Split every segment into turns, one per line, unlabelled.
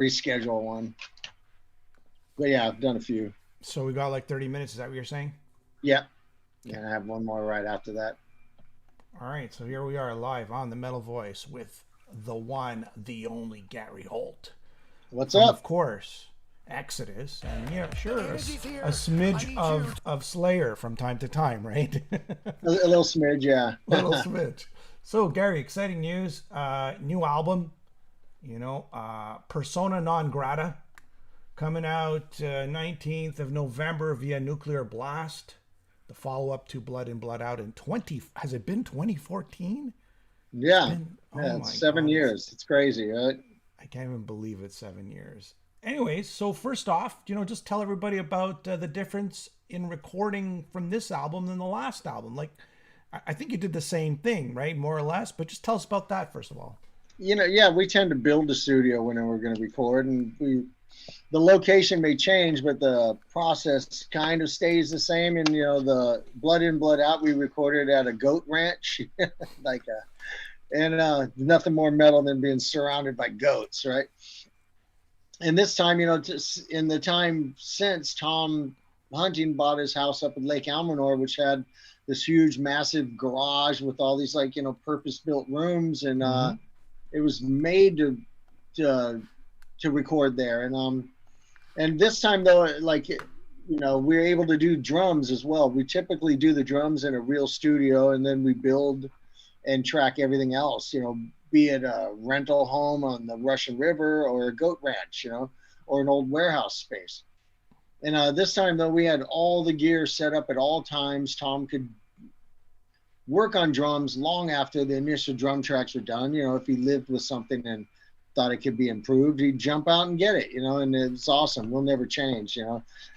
reschedule one. But yeah, I've done a few.
So we got like 30 minutes. Is that what you're saying?
Yeah.
Okay.
And I have one more right after that.
All right. So here we are live on the Metal Voice with the one, the only Gary Holt.
What's
From,
up?
of course, Exodus. And yeah, sure, a smidge of Slayer from time to time, right?
A little smidge, yeah.
Little smidge. So, Gary, exciting news. New album, Persona Non Grata, coming out 19th of November via Nuclear Blast. The follow-up to Blood In, Blood Out in has it been 2014?
Yeah. It's 7 years. It's crazy, right?
I can't even believe it's 7 years. Anyways, so first off, just tell everybody about the difference in recording from this album than the last album. Like, I think you did the same thing, right? More or less, but just tell us about that first of all.
Yeah, we tend to build a studio when we're going to record, and the location may change, but the process kind of stays the same. And the Blood In, Blood Out, we recorded at a goat ranch, nothing more metal than being surrounded by goats, right? And this time, in the time since, Tom Hunting bought his house up in Lake Almanor, which had this huge, massive garage with all these purpose-built rooms, and it was made to record there. And this time though, we're able to do drums as well. We typically do the drums in a real studio, and then we build and track everything else, be it a rental home on the Russian River or a goat ranch, or an old warehouse space. And this time though, we had all the gear set up at all times. Tom could work on drums long after the initial drum tracks were done. If he lived with something and thought it could be improved, he'd jump out and get it, and it's awesome. We'll never change.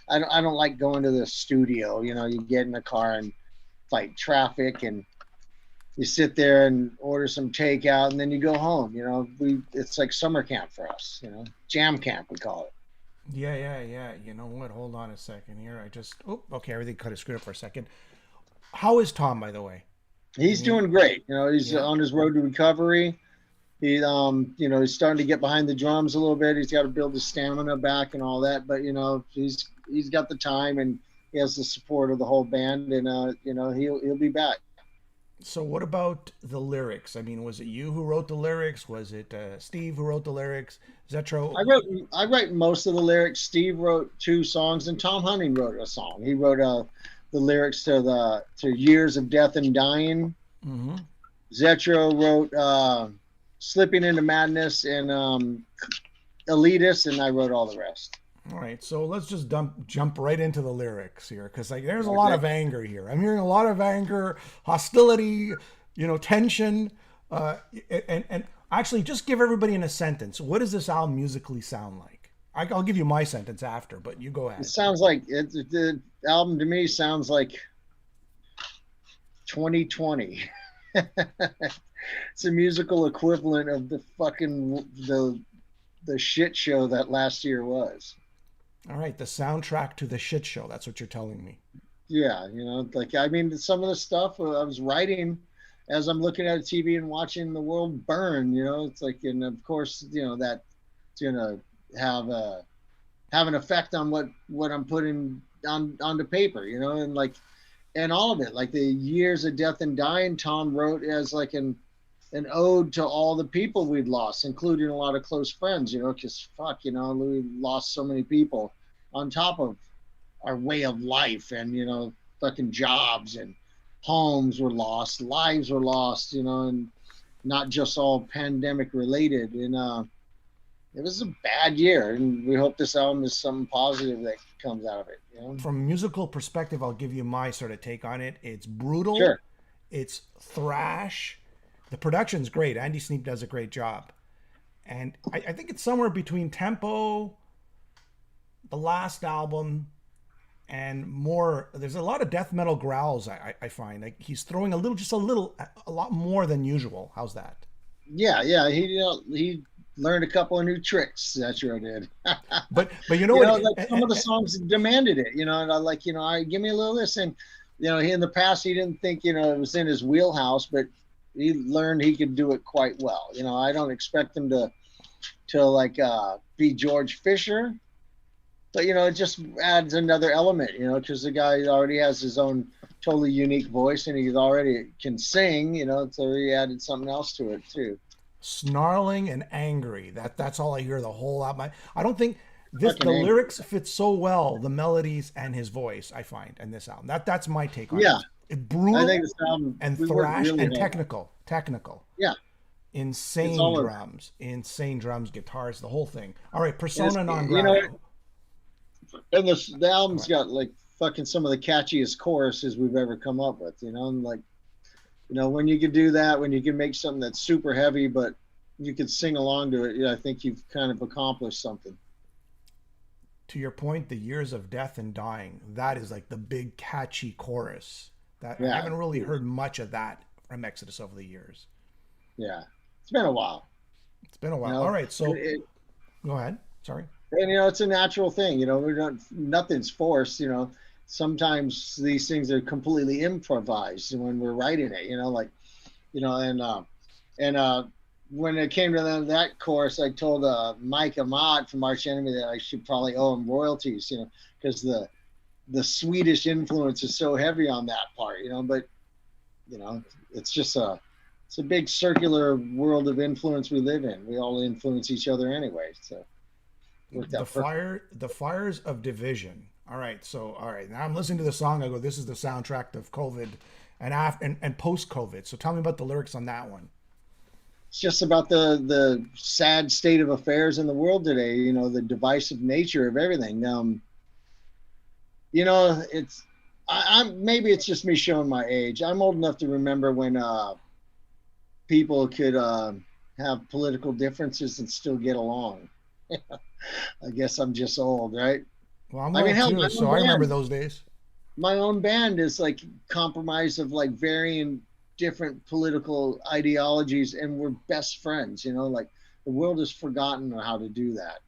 I don't like going to the studio. You get in the car and fight traffic, and you sit there and order some takeout, and then you go home. It's like summer camp for us, jam camp, we call it.
Yeah. You know what? Hold on a second here. Okay, everything cut of screwed up for a second. How is Tom, by the way?
He's doing great. He's on his road to recovery. He, he's starting to get behind the drums a little bit. He's got to build his stamina back and all that. But he's got the time, and he has the support of the whole band, and he'll be back.
So what about the lyrics? I mean, was it you who wrote the lyrics? Was it Steve who wrote the lyrics? Zetro?
I write most of the lyrics. Steve wrote 2 songs, and Tom Hunting wrote a song. He wrote the lyrics to Years of Death and Dying.
Mm-hmm.
Zetro wrote Slipping Into Madness and Elitist, and I wrote all the rest.
All right, so let's just jump right into the lyrics here, because there's a lot of anger here. I'm hearing a lot of anger, hostility, tension, and actually, just give everybody in a sentence. What does this album musically sound like? I'll give you my sentence after, but you go ahead.
It sounds like the album to me sounds like 2020. It's a musical equivalent of the fucking the shit show that last year was.
All right, the soundtrack to the shit show. That's what you're telling me.
Yeah, some of the stuff I was writing as I'm looking at TV and watching the world burn. It's like, and of course, that's gonna have an effect on what I'm putting onto paper. And all of it, like the Years of Death and Dying, Tom wrote as like an ode to all the people we'd lost, including a lot of close friends, because we lost so many people on top of our way of life, and, fucking jobs and homes were lost, lives were lost, and not just all pandemic related. And it was a bad year, and we hope this album is something positive that comes out of it.
From a musical perspective, I'll give you my sort of take on it. It's brutal.
Sure.
It's thrash. The production's great. Andy Sneap does a great job. And I think it's somewhere between Tempo, the last album, and more. There's a lot of death metal growls, I find. Like he's throwing a lot more than usual. How's that?
Yeah. He learned a couple of new tricks. That's what I did.
but you know what?
Like some of the songs demanded it. And I like, give me a little of this. And he in the past he didn't think it was in his wheelhouse, but he learned he could do it quite well. I don't expect him to to like be George Fisher. But you know, it just adds another element, you know, because the guy already has his own totally unique voice and he's already can sing, you know, so he added something else to it too.
Snarling and angry. That's all I hear the whole album. I don't think
Fucking
the
angry.
lyrics fit so well, the melodies and his voice, I find, in this album. That's my take on
Yeah,
it. It's
I think
brutal
this album
and
we worked
thrash
really
and
hard.
technical.
Yeah, it's
Insane
all of
drums, guitars, the whole thing. All right,
it's
Persona non
you know,
grata.
and the
Go
album's
ahead.
got like fucking some of the catchiest choruses we've ever come up with, you know, and like you know when you can do that, when you can make something that's super heavy, but you can sing along to it, yeah, I think you've kind of accomplished something.
To your point, the years of death and dying, that is like the big catchy chorus. That I
Yeah,
haven't really heard much of that from Exodus over the years.
yeah, it's been a while,
It's been a
you
while. All
know.
right, so go ahead. Sorry.
And you know it's a natural thing, you know, we're not, nothing's forced, you know. Sometimes these things are completely improvised when we're writing it, you know, like you know, and when it came to that chorus, I told Mike Ahmad from Arch Enemy that I should probably owe him royalties, you know, because the Swedish influence is so heavy on that part, you know. But you know, it's just it's a big circular world of influence we live in. We all influence each other anyway, so it worked out perfect.
The fires of division. All right, so all right, now I'm listening to the song. I go, this is the soundtrack of COVID and after and post COVID. So tell me about the lyrics on that one.
It's just about the sad state of affairs in the world today. You know, the divisive nature of everything. You know, I'm maybe it's just me showing my age. I'm old enough to remember when people could have political differences and still get along. I guess I'm just old, right?
Well, I'm
I mean,
old
hell,
too, so I remember those days.
my own band is like compromised of like varying different political ideologies, and we're best friends. You know, like the world has forgotten how to do that.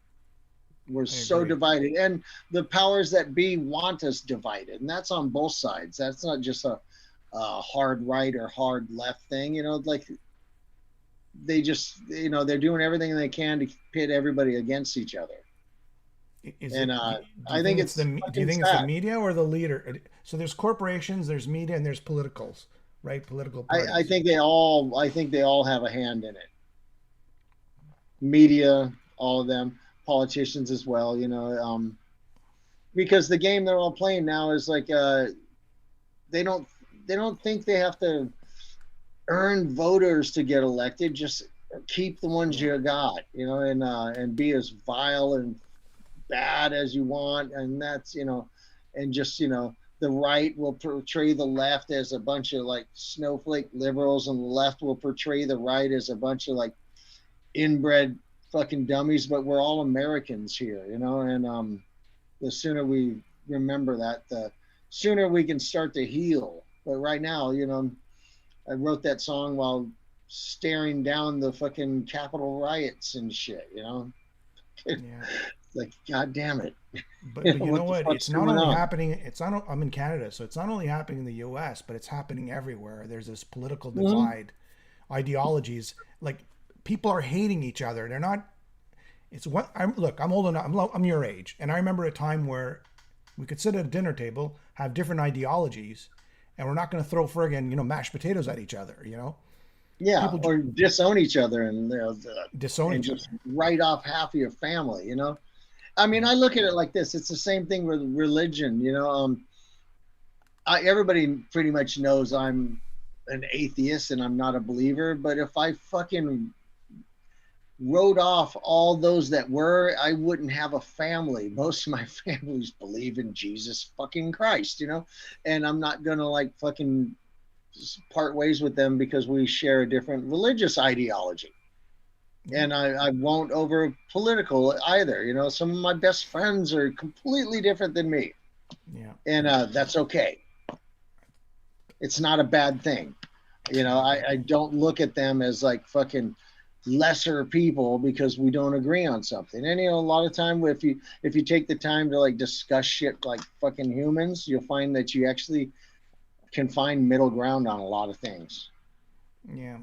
We're
I
so
agree.
divided, and the powers that be want us divided, and that's on both sides. That's not just a hard right or hard left thing. You know, like they just you know they're doing everything they can to pit everybody against each other,
Is
and
it? Do you
I think
think it's
it's
do you
fucking
think it's the
sad.
media or the leader? So there's corporations, there's media, and there's politicals, right? Political parties.
I think they all have a hand in it. Media, all of them, politicians as well. You know, because the game they're all playing now is like they don't they don't think they have to earn voters to get elected. Just keep the ones
Yeah.
you got, you know, and be as vile and bad as you want, and that's you know, and just you know, the right will portray the left as a bunch of like snowflake liberals, and the left will portray the right as a bunch of like inbred fucking dummies. But we're all Americans here, you know, and the sooner we remember that, the sooner we can start to heal. But right now, you know, I wrote that song while staring down the fucking Capitol riots and shit, you know?
Yeah.
Like, God damn it.
But you know
What the
what?
fuck's
It's not
going
only
on?
happening. It's not. I'm in Canada, so it's not only happening in the U.S., but it's happening everywhere. There's this political
Mm-hmm.
divide, ideologies. Like people are hating each other. They're not. It's what I'm. Look, I'm old enough. I'm your age, and I remember a time where we could sit at a dinner table, have different ideologies, and we're not going to throw friggin' mashed potatoes at each other.
Yeah,
People
or disown each other and you know,
disown
and
each
just
other.
write off half of your family, you know? I mean,
Yeah.
I look at it like this. It's the same thing with religion, you know? Everybody pretty much knows I'm an atheist and I'm not a believer, but if I fucking wrote off all those that were, I wouldn't have a family. Most of my families believe in Jesus fucking Christ, you know, and I'm not gonna like fucking part ways with them because we share a different religious ideology.
Yeah.
And I won't over political either. You know, some of my best friends are completely different than me,
Yeah.
and that's okay. It's not a bad thing. You know,
I agree.
I don't look at them as like fucking lesser people because we don't agree on something. And you know, a lot of time if you take the time to like discuss shit like fucking humans, you'll find that you actually can find middle ground on a lot of things.
Yeah,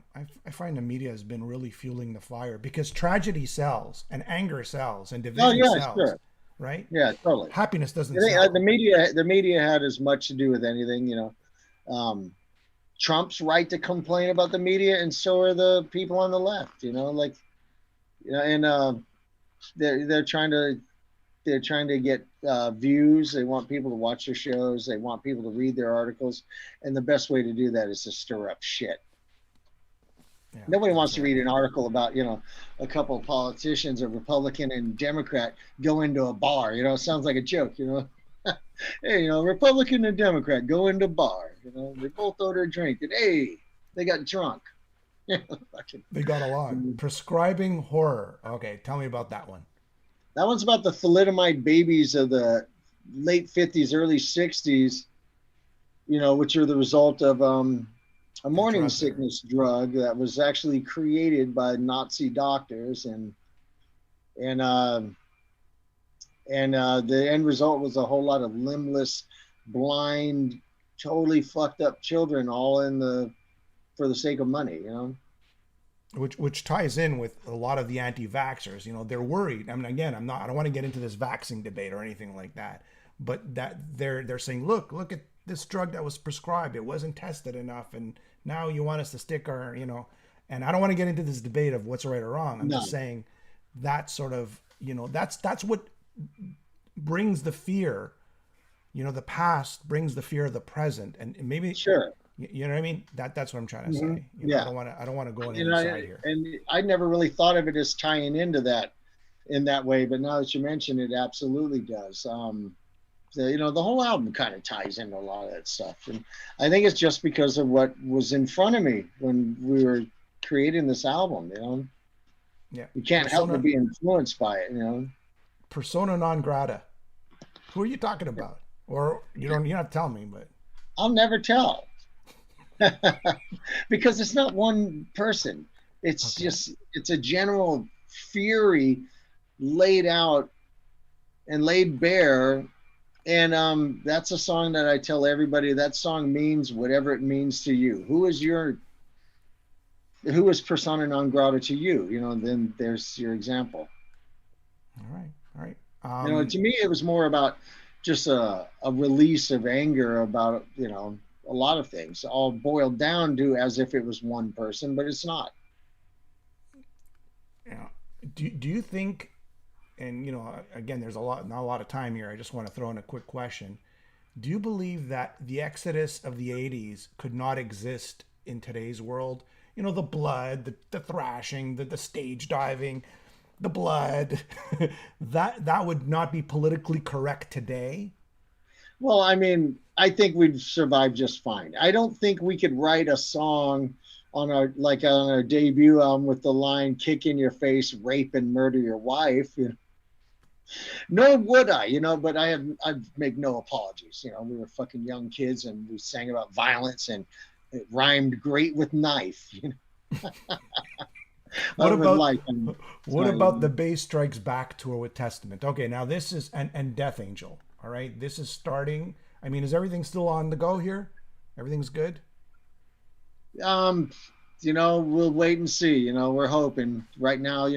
I find the media has been really fueling the fire because tragedy sells and anger sells and
Oh
division
yeah,
sells,
sure.
right?
Yeah, totally.
Happiness
I
doesn't
think
sell.
the media had as much to do with anything, you know. Um, Trump's right to complain about the media, and so are the people on the left. You know, like you know, and they're trying to get views. They want people to watch their shows. They want people to read their articles, and the best way to do that is to stir up shit.
Yeah,
Nobody wants to read
absolutely.
an article about a couple of politicians, a Republican and Democrat, go into a bar. You know, it sounds like a joke. You know, hey, Republican and Democrat go into a bar. You know, they both order a drink, and hey, they got drunk. Fucking,
They got along. Prescribing horror. Okay, tell me about that one.
that one's about the thalidomide babies of the late 50s, early 60s, which are the result of a
That
morning
drug there.
sickness drug that was actually created by Nazi doctors, and the end result was a whole lot of limbless, blind, totally fucked up children, all in the for the sake of money.
Which ties in with a lot of the anti-vaxxers. They're worried. I mean, again, I don't want to get into this vaccine debate or anything like that, but that they're saying, look at this drug that was prescribed. It wasn't tested enough, and now you want us to stick our. And I don't want to get into this debate of what's right or wrong. I'm just
No,
saying that sort of, that's what brings the fear. The past brings the fear of the present, and maybe,
sure.
you know what I mean. That's what I'm trying to
Hmm.
say. I
Yeah,
don't want to go on
and
any
I
side here.
and I never really thought of it as tying into that in that way, but now that you mention it, absolutely does. The whole album kind of ties into a lot of that stuff, and I think it's just because of what was in front of me when we were creating this album.
Yeah,
You can't help but be influenced by it.
persona non grata. Who are you talking about? Or you don't have to tell me, but
I'll never tell because it's not one person.
okay.
It's a general fury laid out and laid bare. And that's a song that I tell everybody that song means whatever it means to you. Who is persona non grata to you? Then there's your example.
All right. All right.
To me, it was more about just a release of anger about, a lot of things, all boiled down to as if it was one person, but it's not.
Yeah. Do you think, and again, there's not a lot of time here. I just want to throw in a quick question. Do you believe that the exodus of the 80s could not exist in today's world? The blood, the thrashing, the stage diving, the blood, that would not be politically correct today.
Well, I mean, I think we'd survive just fine. I don't think we could write a song on our debut album with the line "kick in your face, rape and murder your wife." Nor would I, but I make no apologies. We were fucking young kids and we sang about violence and it rhymed great with knife.
What
With
about
life. And
what
sorry.
about the Bay Strikes Back tour with Testament? Okay, now this is and Death Angel. All right, this is starting. I mean, is everything still on the go here? Everything's good.
Um, we'll wait and see. We're hoping right now.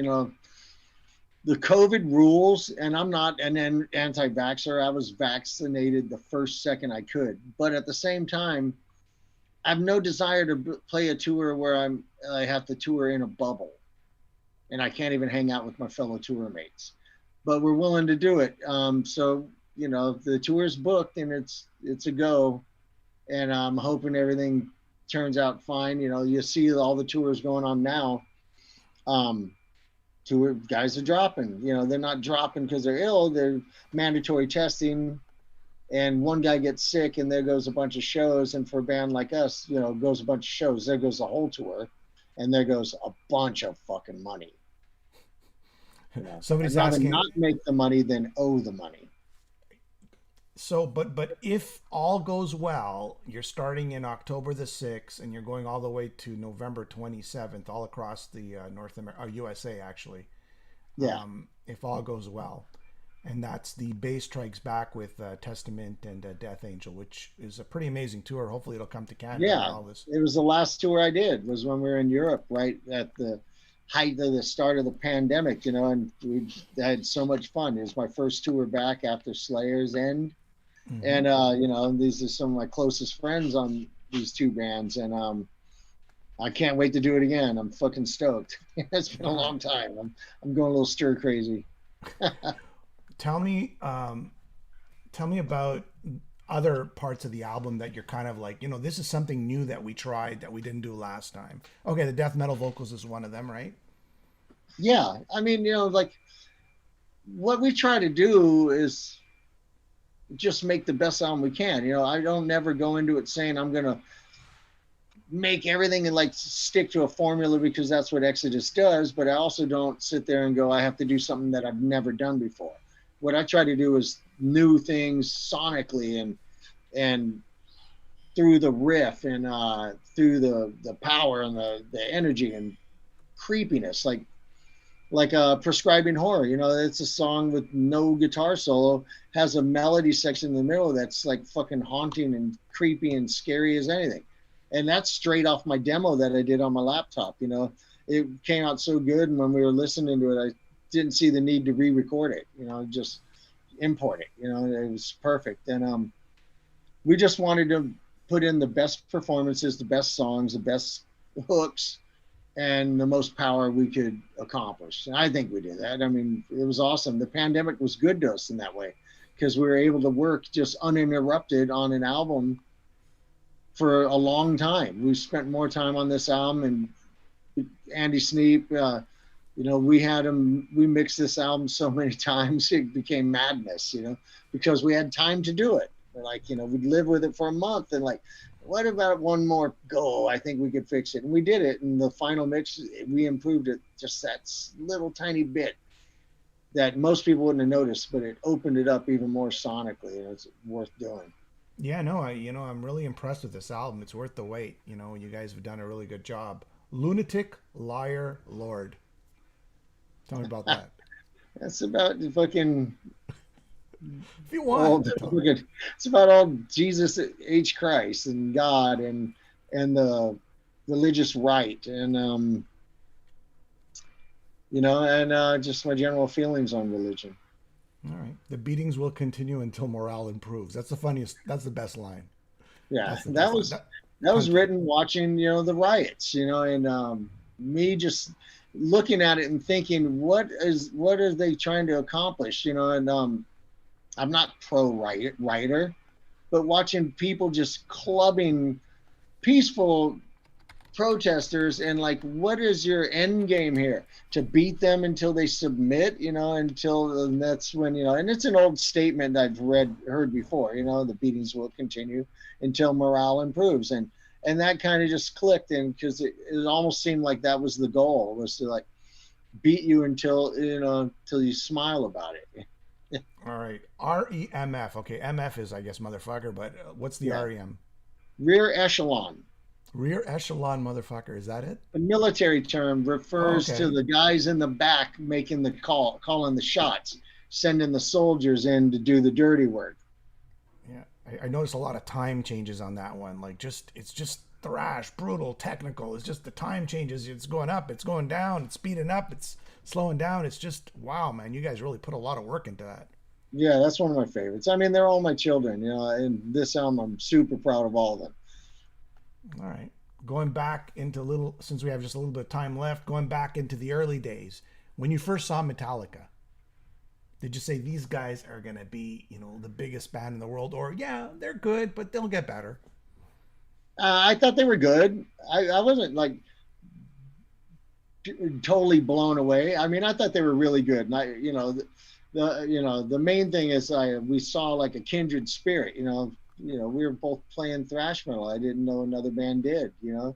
The COVID rules, and I'm not an anti-vaxxer. I was vaccinated the first second I could, but at the same time, I have no desire to play a tour where I have to tour in a bubble, and I can't even hang out with my fellow tour mates. But we're willing to do it. So the tour's booked and it's a go, and I'm hoping everything turns out fine. You see all the tours going on now. Um, Tour guys are dropping. They're not dropping because they're ill. They're mandatory testing, and one guy gets sick, and there goes a bunch of shows. And for a band like us, goes a bunch of shows. There goes the whole tour, and there goes a bunch of fucking money. I'd
Somebody's
rather
asking.
not make the money than owe the money.
So, but if all goes well, you're starting in October the 6th, and you're going all the way to November 27th, all across the USA actually.
Yeah.
If all goes well, and that's the Bass Strikes Back with Testament and Death Angel, which is a pretty amazing tour. Hopefully, it'll come to Canada when
Yeah,
all this.
it was the last tour I did was when we were in Europe, right at the height of the start of the pandemic, and we had so much fun. It was my first tour back after Slayer's end,
Mm-hmm.
and these are some of my closest friends on these two bands, and I can't wait to do it again. I'm fucking stoked. It's been a
All right.
long time. I'm going a little stir crazy.
Tell me, tell me about other parts of the album that you're kind of like, this is something new that we tried that we didn't do last time. Okay, the death metal vocals is one of them, right?
Yeah, I mean, like what we try to do is just make the best album we can. I don't never go into it saying I'm gonna make everything and like stick to a formula because that's what Exodus does. But I also don't sit there and go, I have to do something that I've never done before. What I try to do is new things sonically and through the riff and through the power and the energy and creepiness, like Prescribing Horror. It's a song with no guitar solo, has a melody section in the middle that's like fucking haunting and creepy and scary as anything. And that's straight off my demo that I did on my laptop. It came out so good, and when we were listening to it, I didn't see the need to re-record it. Just import it. It was perfect. And we just wanted to put in the best performances, the best songs, the best hooks, and the most power we could accomplish. And I think we did that. I mean, it was awesome. The pandemic was good to us in that way because we were able to work just uninterrupted on an album for a long time. We spent more time on this album, and Andy Sneap, we mixed this album so many times it became madness, because we had time to do it. We'd live with it for a month and like, what about one more go? I think we could fix it. And we did it. And the final mix, we improved it just that little tiny bit that most people wouldn't have noticed, but it opened it up even more sonically, and it's worth doing.
Yeah, no, I'm really impressed with this album. It's worth the wait. You guys have done a really good job. Lunatic-Liar-Lord. Tell me about that.
That's about the fucking
If you want
old.
to talk.
It's about old Jesus H. Christ and God and the religious right and just my general feelings on religion.
All right. The beatings will continue until morale improves. That's the funniest. That's the best line.
Yeah,
That's the
that
best line.
was that was
Country.
written watching the riots, and me just looking at it and thinking, what are they trying to accomplish, and I'm not pro writer, but watching people just clubbing peaceful protesters and like, what is your end game here? To beat them until they submit, until and that's when, and it's an old statement I've heard before, the beatings will continue until morale improves. And that kind of just clicked in because it almost seemed like that was the goal, was to like beat you until you smile about it.
All right. R.E.M.F. Okay. M.F. is, I guess, motherfucker, but what's the
Yeah.
R.E.M.?
Rear echelon.
Rear echelon motherfucker. Is that it?
The military term
Oh,
refers to
okay.
the guys in the back making the call, calling the shots, sending the soldiers in to do the dirty work.
Yeah. I noticed a lot of time changes on that one. Like, it's just thrash, brutal, technical. It's just the time changes. It's going up, it's going down, it's speeding up, it's slowing down. It's just, wow, man. You guys really put a lot of work into that.
Yeah, that's one of my favorites. I mean, they're all my children, and this album, I'm super proud of all of them.
All right. Going back into since we have just a little bit of time left, going back into the early days, when you first saw Metallica, did you say these guys are going to be, the biggest band in the world? Or, yeah, they're good, but they'll get better?
I thought they were good. I wasn't like totally blown away. I mean, I thought they were really good. And the main thing is we saw like a kindred spirit. We were both playing thrash metal. I didn't know another band did. And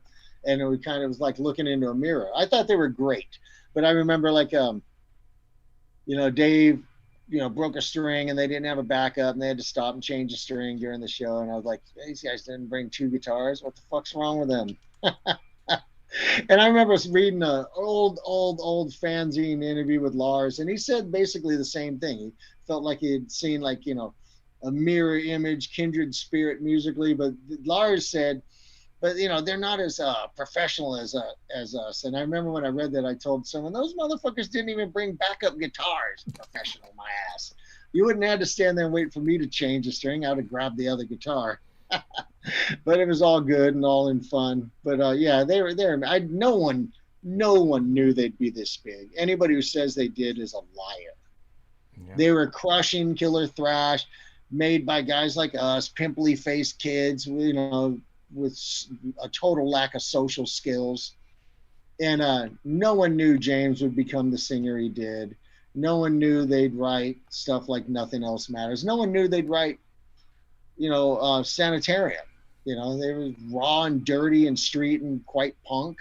it kind of was like looking into a mirror. I thought they were great, but I remember like Dave, broke a string and they didn't have a backup and they had to stop and change the string during the show. And I was like, these guys didn't bring two guitars. What the fuck's wrong with them? And I remember reading a old fanzine interview with Lars, and he said basically the same thing. He felt like he had seen, like, a mirror image, kindred spirit musically. But Lars said, but they're not as professional as us. And I remember when I read that, I told someone, those motherfuckers didn't even bring backup guitars. Professional, my ass. You wouldn't have to stand there and wait for me to change a string. I would have grabbed the other guitar. But it was all good and all in fun. But yeah, they were there. No one knew they'd be this big. Anybody who says they did is a liar.
Yeah.
They were crushing killer thrash, made by guys like us, pimply faced kids, with a total lack of social skills. And no one knew James would become the singer he did. No one knew they'd write stuff like Nothing Else Matters. No one knew they'd write, Sanitarium. They were raw and dirty and street and quite punk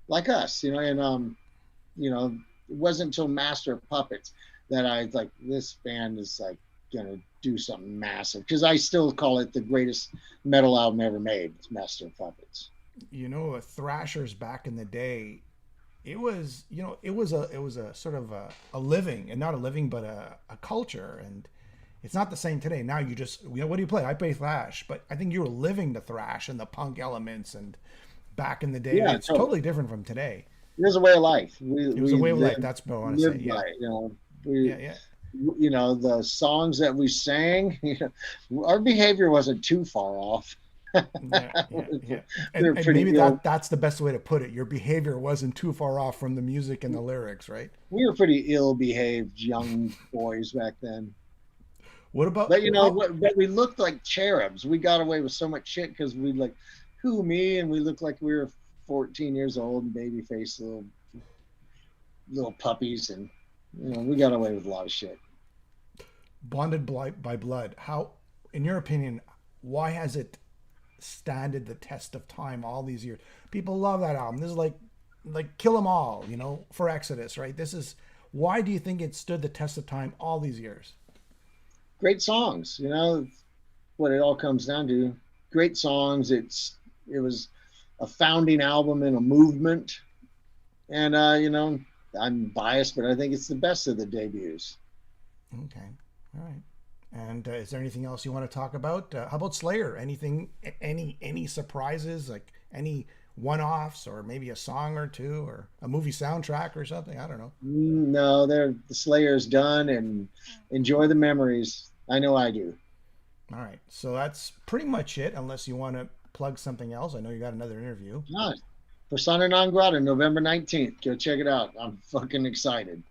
like us, and it wasn't until Master of Puppets that I was like, this band is like gonna do something massive, because I still call it the greatest metal album ever made. It's Master of Puppets.
Thrashers back in the day, it was a sort of a living, and not a living, but a culture. And it's not the same today. Now you just, what do you play? I play thrash, but I think you were living the thrash and the punk elements. And back in the day,
Yeah,
it's totally different from today.
It was a way of life.
It was a way of life. That's what I want to say. Yeah.
Yeah. The songs that we sang, our behavior wasn't too far off.
Yeah. And maybe that's the best way to put it. Your behavior wasn't too far off from the music and the lyrics, right?
We were pretty ill-behaved young boys back then.
What about?
But but we looked like cherubs. We got away with so much shit because we like, who me, and we looked like we were 14 years old and baby-faced little puppies, and we got away with a lot of shit.
Bonded by Blood. How, in your opinion, why has it standed the test of time all these years? People love that album. This is like Kill 'Em All, for Exodus, right? Why do you think it stood the test of time all these years?
Great songs, what it all comes down to. Great songs. It was a founding album in a movement, and I'm biased, but I think it's the best of the debuts.
Okay, all right. And is there anything else you want to talk about? How about Slayer? Anything, any surprises, like any one-offs, or maybe a song or two, or a movie soundtrack or something? I don't know.
No, the Slayer's done, and enjoy the memories. I know I do.
All right, so that's pretty much it, unless you want to plug something else. I know you got another interview.
Persona Non Grata, November 19th. Go check it out. I'm fucking excited.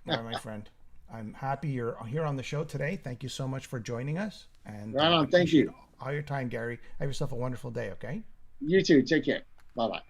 All right, my friend. I'm happy you're here on the show today. Thank you so much for joining us. And
right on. Thank you.
All your time, Gary. Have yourself a wonderful day, okay?
You too. Take care. Bye-bye.